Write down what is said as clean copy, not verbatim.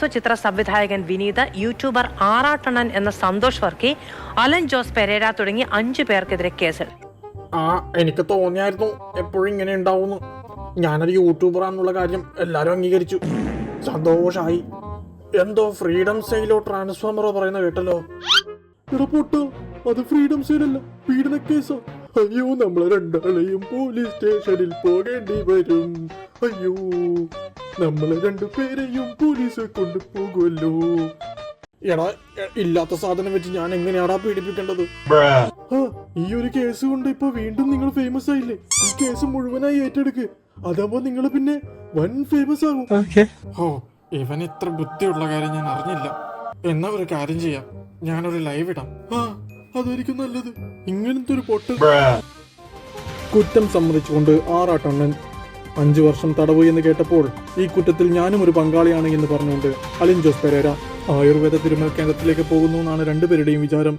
ചിത്ര സംവിധായകൻ വിനീത്, യൂട്യൂബർ ആറാട്ടണ്ണൻ എന്ന Santhosh Varkey, Allen Jose Pereira തുടങ്ങി 5 പേർക്കെതിരെ കേസ്. എനിക്ക് തോന്നിയായിരുന്നു എപ്പോഴും ഇങ്ങനെ ഉണ്ടാവുന്നു. ഞാനൊരു യൂട്യൂബറാണെന്നുള്ള കാര്യം എല്ലാരും അംഗീകരിച്ചു. സന്തോഷായി. എന്തോ ഫ്രീഡം സെയിലോ ട്രാൻസ്ഫോമറോ പറയുന്ന കേട്ടല്ലോ. അത് ഫ്രീഡം സെയിലല്ല, പീഡന കേസോ. അയ്യോ, നമ്മളെ രണ്ടാളെയും പോലീസ് സ്റ്റേഷനിൽ പോകേണ്ടി വരും. അയ്യോ, നമ്മളെ 2 പേരെയും പോലീസ് കൊണ്ടുപോകുമല്ലോ. എടാ, ഇല്ലാത്ത സാധനം വെച്ച് ഞാൻ എങ്ങനെയാടാ പീഡിപ്പിക്കേണ്ടത്? ഈ ഒരു കേസ് കൊണ്ട് ഇപ്പൊ വീണ്ടും നിങ്ങൾ ഫേമസ് ആയില്ലേ? ഈ കേസ് മുഴുവനായി ഏറ്റെടുക്ക്. അതാകുമ്പോ നിങ്ങൾ പിന്നെ വൻ ഫേമസ് ആകും. ഇവൻ ഇത്ര ബുദ്ധിയുള്ള കാര്യം ഞാൻ അറിഞ്ഞില്ല. എന്നാ ഒരു കാര്യം ചെയ്യാം, ഞാനൊരു ലൈവ് ഇടാം. അതായിരിക്കും നല്ലത്. ഇങ്ങനത്തെ ഒരു പൊട്ട കുറ്റം സമ്മതിച്ചുകൊണ്ട് ആറാട്ടണ്ണൻ 5 വർഷം തടവ് എന്ന് കേട്ടപ്പോൾ ഈ കുറ്റത്തിൽ ഞാനും ഒരു പങ്കാളിയാണ് എന്ന് പറഞ്ഞുകൊണ്ട് അലൻ ജോസ് പെരേര ആയുർവേദ തിരുമൽ കേന്ദ്രത്തിലേക്ക് പോകുന്നു എന്നാണ് 2 പേരുടെയും വിചാരം.